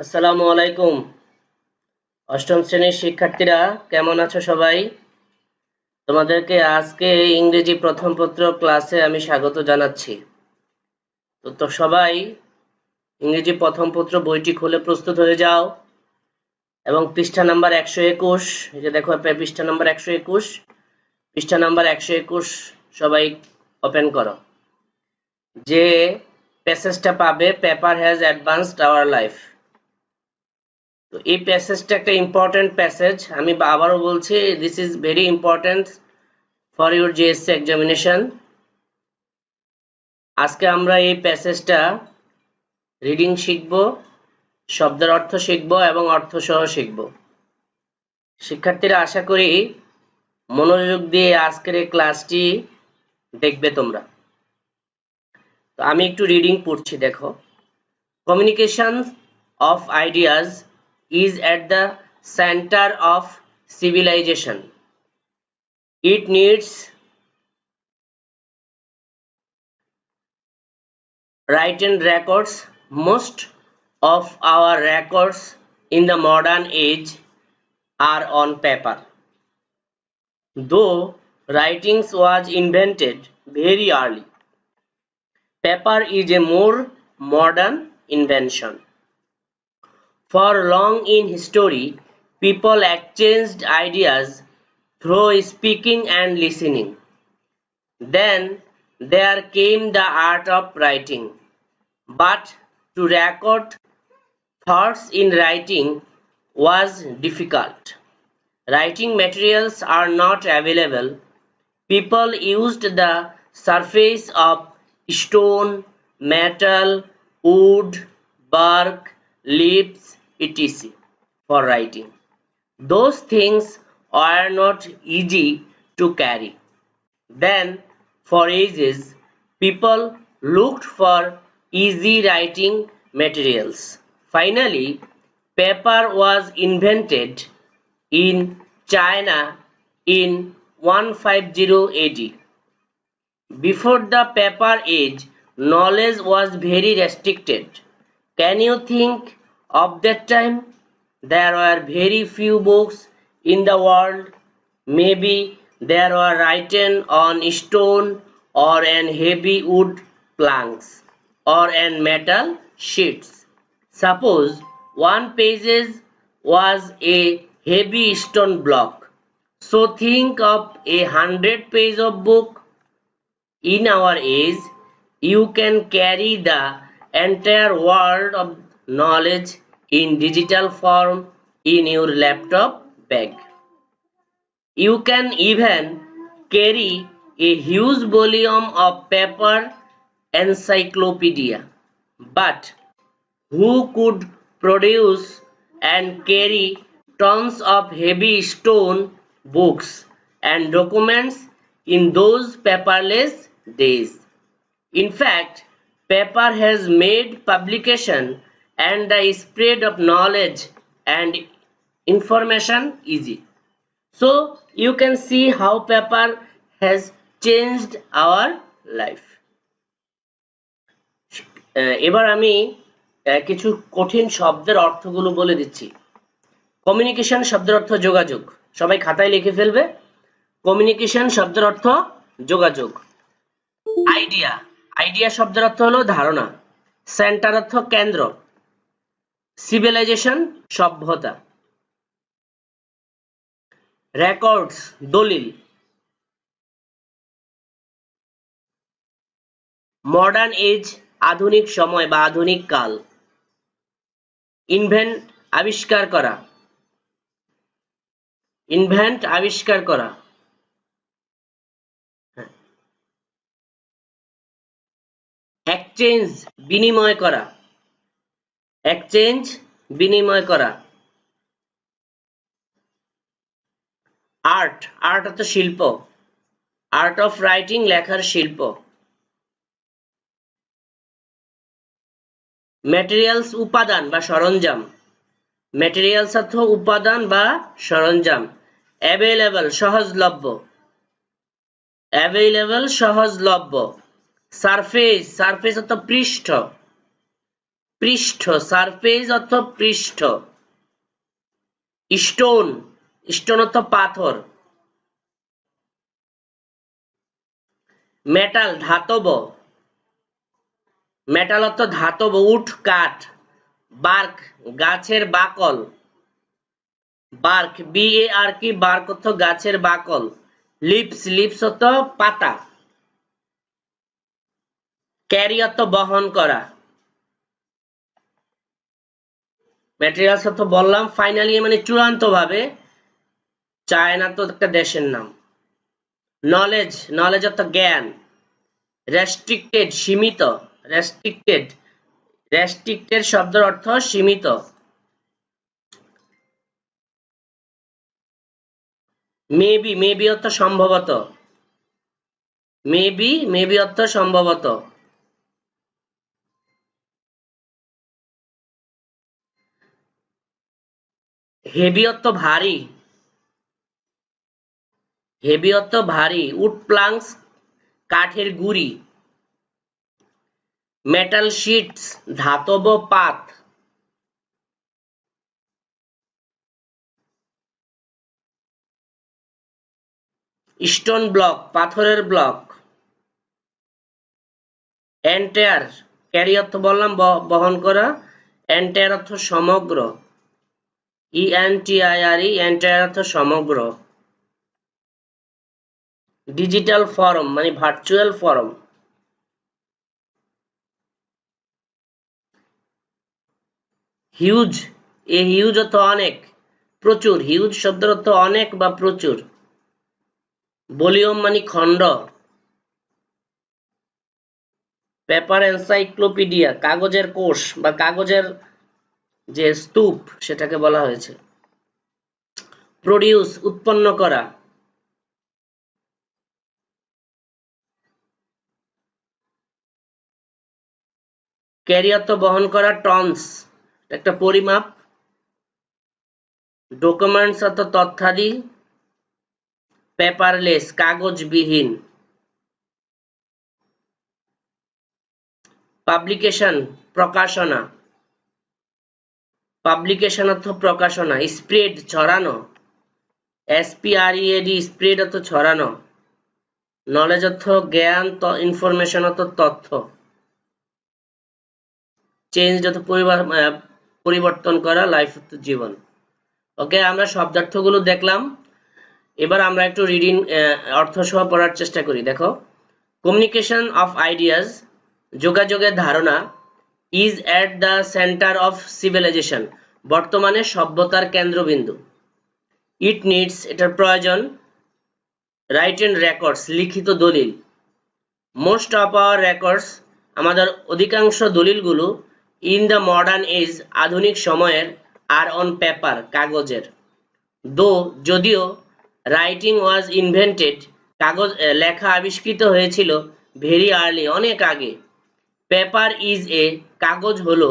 আসসালামু আলাইকুম। অষ্টম শ্রেণীর শিক্ষার্থীরা কেমন আছো সবাই? তোমাদেরকে আজকে ইংরেজি প্রথম পত্র ক্লাসে আমি স্বাগত জানাচ্ছি। তো সবাই ইংরেজি প্রথম পত্র বইটি খুলে প্রস্তুত হয়ে যাও এবং পৃষ্ঠা নাম্বার 121, এই যে দেখো পৃষ্ঠা নাম্বার 121, পৃষ্ঠা নাম্বার 121 সবাই ওপেন করো। যে প্যাসেজটা পাবে, paper has advanced our life. তো এই প্যাসেজটা একটা ইম্পর্টেন্ট প্যাসেজ, আমি আবারও বলছি, this is very important for your GSC examination. আজকে আমরা এই প্যাসেজটা রিডিং শিখব, শব্দের অর্থ শিখব এবং অর্থ সহ শিখব। শিক্ষার্থীরা আশা করি মনোযোগ দিয়ে আজকের এই ক্লাসটি দেখবে তোমরা। তো আমি একটু রিডিং পড়ছি, দেখো। Communication of ideas is at the centre of civilization. It needs written records. Most of our records in the modern age are on paper. Though writing was invented very early, paper is a more modern invention. For long in history, people exchanged ideas through speaking and listening. Then there came the art of writing. But to record thoughts in writing was difficult. Writing materials are not available. People used the surface of stone, metal, wood, bark, leaves, etc. for writing. Those things are not easy to carry. Then, for ages, people looked for easy writing materials. Finally, paper was invented in China in 150 AD. Before the paper age, knowledge was very restricted. Can you think of that time? There were very few books in the world. Maybe they were written on stone or on heavy wood planks or on metal sheets. Suppose one page was a heavy stone block. So think of 100 pages of book. In our age, you can carry the entire world of knowledge in digital form in your laptop bag. You can even carry a huge volume of paper encyclopedia. But who could produce and carry tons of heavy stone books and documents in those paperless days? In fact, paper has made publication and the spread of knowledge and information easy. So you can see how paper has changed our life. এবার আমি কিছু কঠিন শব্দের অর্থগুলো বলে দিচ্ছি। Communication শব্দের অর্থ যোগাযোগ, সবাই খাতায় লিখে ফেলবে। কমিউনিকেশন শব্দের অর্থ যোগাযোগ। আইডিয়া, আইডিয়া শব্দের অর্থ হলো ধারণা। সেন্টার অর্থ কেন্দ্র। সিভিলাইজেশন সভ্যতা। রেকর্ডস দলিল। মডার্ন এজ আধুনিক সময় বা আধুনিক কাল। ইনভেন্ট আবিষ্কার করা। ইনভেন্ট আবিষ্কার করা। এক্সচেঞ্জ বিনিময় করা। এক্সচেঞ্জ বিনিময় করা। আর্ট, আর্ট অর্থ শিল্প। আর্ট অফ রাইটিং লেখার শিল্প। ম্যাটেরিয়ালস উপাদান বা সরঞ্জাম। ম্যাটেরিয়ালস অর্থ উপাদান বা সরঞ্জাম। অ্যাভেলেবল সহজলভ্য। অ্যাভেলেবল সহজলভ্য। সারফেস, সারফেস অর্থ পৃষ্ঠ। পৃষ্ঠ, সারফেস অর্থ পৃষ্ঠ। স্টোন, স্টোন অর্থ পাথর। মেটাল, ধাতব, মেটাল অর্থ ধাতব, উড কাঠ। বার্ক, গাছের বাকল। বার্ক, BARK, বার্ক অর্থ গাছের বাকল। লিপস, লিপস অর্থ পাতা। ক্যারি অর্থ বহন করা। ম্যাটেরিয়ালস অর্থ বললাম। ফাইনালি মানে চূড়ান্ত ভাবে। চায়না তো একটা দেশের নাম। নলেজ, নলেজ অর্থ জ্ঞান। রেস্ট্রিক্টেড, সীমিত। রেস্ট্রিক্টেড, রেস্ট্রিক্টেড শব্দের অর্থ সীমিত। মেবি, মেবি অর্থ সম্ভবত। মেবি, মেবি অর্থ সম্ভবত। হেভি অর্থ ভারী। হেভি অর্থ ভারী। উড প্লাঙ্কস, কাঠের গুঁড়ি। মেটাল শিটস, ধাতব পাত। স্টোন ব্লক, পাথরের ব্লক। এন্টায়ার, ক্যারি অর্থ বললাম বহন করা। এন্টায়ার অর্থ সমগ্র। ENTIRE, এন্টায়ার অর্থ সমগ্র। ডিজিটাল ফরম মানে virtual form. Huge, a huge অর্থ অনেক, প্রচুর। হিউজ শব্দের অর্থ অনেক বা প্রচুর। ভলিউম মানে খণ্ড। পেপার এনসাইক্লোপিডিয়া, কাগজের কোষ বা কাগজের যে স্তূপ সেটাকে বলা হয়েছে। প্রডিউস, উৎপন্ন করা। ক্যারি অর্থ বহন করা। টনস, একটা পরিমাপ। ডকুমেন্টস অর্থ তথ্যাদি। পেপারলেস, কাগজবিহীন। পাবলিকেশন, প্রকাশনা। পাবলিকেশন অর্থ প্রকাশনা। স্প্রেড, ছড়ানো। SPREAD, স্প্রেড অর্থ ছড়ানো। নলেজ অর্থ জ্ঞান, ইনফরমেশন অর্থ তথ্য। চেঞ্জ অর্থ পরিবর্তন করা, লাইফ অর্থ জীবন। ওকে, আমরা শব্দার্থগুলো দেখলাম। এবার আমরা একটু রিডিং অর্থ সহ পড়ার চেষ্টা করি। দেখো, কমিউনিকেশন অফ আইডিয়াস, যোগাযোগের ধারণা। Is at the centre of civilisation, বর্তমানে সভ্যতার কেন্দ্রবিন্দু। ইট নিডস, এটার প্রয়োজন। রাইটেন রেকর্ডস, লিখিত দলিল। মোস্ট অফ আওয়ার রেকর্ডস, আমাদের অধিকাংশ দলিলগুলো। ইন দ্য মডার্ন এজ, আধুনিক সময়ের। আর অন পেপার, কাগজের। দো, যদিও। রাইটিং ওয়াজ ইনভেন্টেড, কাগজ লেখা আবিষ্কৃত হয়েছিল। ভেরি আর্লি, অনেক আগে। পেপার ইজ এ, কাগজ হলো।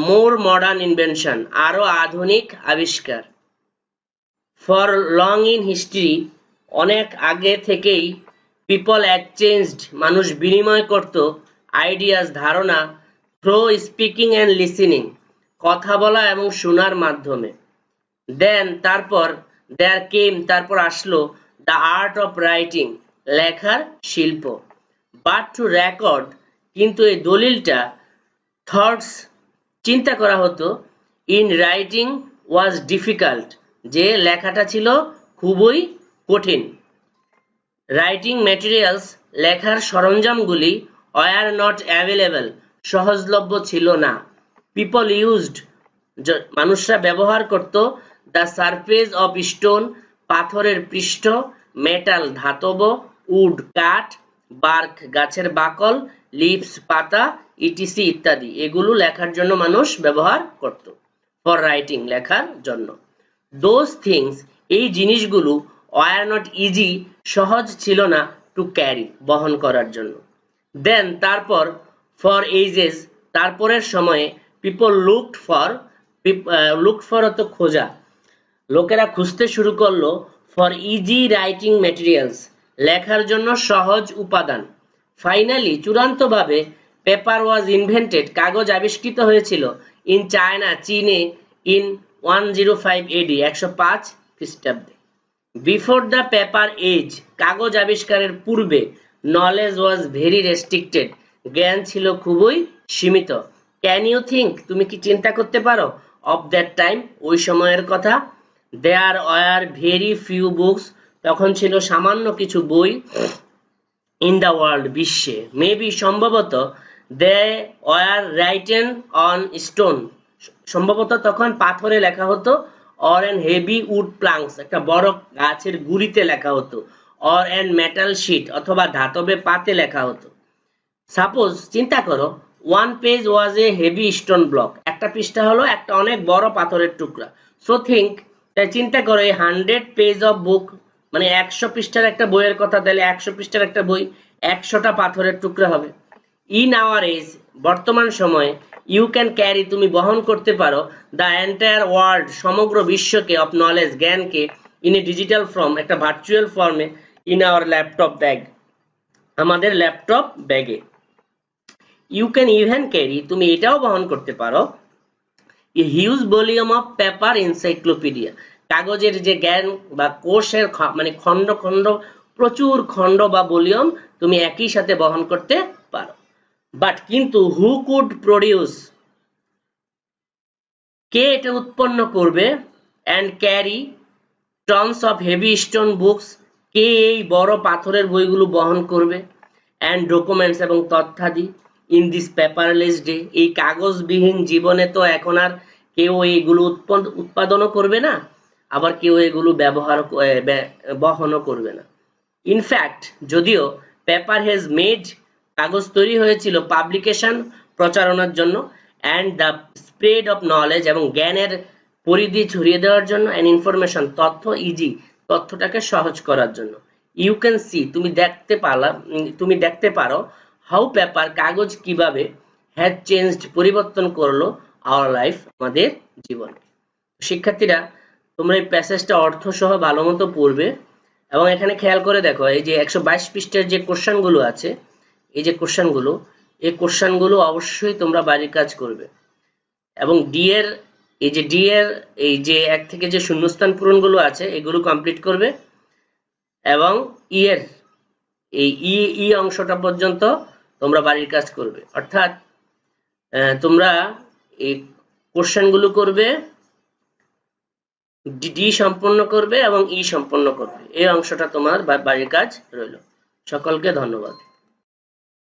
মোর মডার্ন ইনভেনশন, আরো আধুনিক আবিষ্কার। ফর লং ইন হিস্ট্রি, অনেক আগে থেকেই। পিপল এক্সচেঞ্জড, মানুষ বিনিময় করত। আইডিয়াস, ধারণা। থ্রো স্পিকিং অ্যান্ড লিসেনিং, কথা বলা এবং শোনার মাধ্যমে। দেন, তারপর। দেয়ার কেম, তারপর আসলো। দ্য আর্ট অফ রাইটিং, লেখার শিল্প। বাট টু রেকর্ড, কিন্তু এই দলিলটা। থটস, চিন্তা করা হতো। ইন রাইটিং ওয়াজ ডিফিকাল্ট, যে লেখাটা ছিল খুবই কঠিন। রাইটিং ম্যাটেরিয়ালস, লেখার সরঞ্জামগুলি। ওয়ার নট অ্যাভেলেবল, সহজলভ্য ছিল না। পিপল ইউজড, মানুষরা ব্যবহার করত। দ্য সারফেস অফ স্টোন, পাথরের পৃষ্ঠ। মেটাল, ধাতব। উড, কাঠ। বার্ক, গাছের বাকল। লিভস, পাতা। ইটিসি, ইত্যাদি, এগুলো লেখার জন্য মানুষ ব্যবহার করত। ফর রাইটিং, লেখার জন্য। দোজ থিংস, এই জিনিসগুলো। ওয়ার নট ইজি, সহজ ছিল না। টু ক্যারি, বহন করার জন্য। দেন, তারপর। ফর এজেস, তারপরের সময়ে। People looked for, looked for অর্থ খোঁজা। লোকেরা খুঁজতে শুরু করলো। ফর ইজি রাইটিং ম্যাটেরিয়ালস, লেখার জন্য সহজ উপাদান। ফাইনালি, চূড়ান্তভাবে। পেপার ওয়াজ ইনভেন্টেড, কাগজ আবিষ্কৃত হয়েছিল ইন চায়না, চীনে, ইন 105 এডি, 105 খ্রিস্টাব্দে। বিফোর দ্য পেপার এজ, কাগজ আবিষ্কারের পূর্বে, নলেজ ওয়াজ ভেরি রেস্ট্রিক্টেড, জ্ঞান ছিল খুবই সীমিত। ক্যান ইউ থিঙ্ক, তুমি কি চিন্তা করতে পারো, অফ দ্যাট টাইম, ওই সময়ের কথা। There were very few books, তখন ছিল সামান্য কিছু বই। ইন দ্য ওয়ার্ল্ড, বিশ্বে। মেবি, সম্ভবত। They were written on stone, সম্ভবত তখন পাথরে লেখা হতো। Or an heavy wood planks, একটা বড় গাছের গুড়িতে লেখা হতো। অর এন মেটাল শিট, অথবা ধাতবে পাতে লেখা হতো। সাপোজ, চিন্তা করো, one page was a heavy stone block, একটা পৃষ্ঠা হলো একটা অনেক বড় পাথরের টুকরা। সো থিঙ্ক, তাই চিন্তা করো, এই 100 পেজ অফ বুক, মানে 100 পৃষ্ঠার একটা বইয়ের কথা, তাহলে 100 পৃষ্ঠার একটা বই 100টা পাথরের টুকরা হবে। ইন আওয়ার এজ, বর্তমান সময়ে, ইউ ক্যান ক্যারি, তুমি বহন করতে পারো, দ্য এন্টায়ার ওয়ার্ল্ড, সমগ্র বিশ্বকে, অফ নলেজ, জ্ঞানকে, ইন এ ডিজিটাল ফর্ম, একটা ভার্চুয়াল ফর্মে, ইন আওয়ার ল্যাপটপ ব্যাগ, আমাদের ল্যাপটপ ব্যাগে। ইউ ক্যান ইভেন ক্যারি, তুমি এটাও বহন করতে পারো, a huge volume of paper encyclopedia, কাগজের যে জ্ঞান বা কোষের মানে খণ্ড খণ্ড, প্রচুর খণ্ড বা ভলিউম তুমি একই সাথে বহন করতে পারো। বাট কিন্তু, হু কুড প্রডিউস, কে এটা উৎপন্ন করবে, and carry tons of heavy stone books, কে এই বড় পাথরের বইগুলো বহন করবে, অ্যান্ড ডকুমেন্টস, এবং তথ্যাদি, ইন দিস পেপারলেস ডে, এই কাগজবিহীন জীবনে তো এখন আর কেউ এইগুলো উৎপাদনও করবে না, আবার কেউ এগুলো বহনও করবে না। ইনফ্যাক্ট, যদিও, পেপার হ্যাজ মেড, কাগজ তৈরি হয়েছিল, পাবলিকেশন, প্রচারণার জন্য, and the spread of knowledge, এবং জ্ঞানের পরিধি ছড়িয়ে দেওয়ার জন্য, অ্যান্ড ইনফরমেশন, তথ্য, ইজি, তথ্যটাকে সহজ করার জন্য। ইউ ক্যান সি, তুমি দেখতে পারো, হাউ পেপার, কাগজ কিভাবে, হ্যাজ চেঞ্জড, পরিবর্তন করলো, আওয়ার লাইফ, আমাদের জীবন। শিক্ষার্থীরা, তোমরা এই প্যাসেজটা অর্থ সহ ভালো মতো পড়বে, এবং এখানে খেয়াল করে দেখো, এই যে 122 পৃষ্ঠার যে কোশ্চেনগুলো আছে, এই যে কোশ্চেনগুলো অবশ্যই তোমরা বাড়ির কাজ করবে, এবং ডি এর এই যে 1 থেকে যে শূন্যস্থান পূরণগুলো আছে, এগুলো কমপ্লিট করবে, এবং ই অংশটা পর্যন্ত তোমরা বাড়ির কাজ করবে। অর্থাৎ তোমরা এই কোশ্চেনগুলো করবে, ডি সম্পন্ন করবে এবং ই সম্পন্ন করবে, এই অংশটা তোমার বাড়ির কাজ রইল। সকলকে ধন্যবাদ।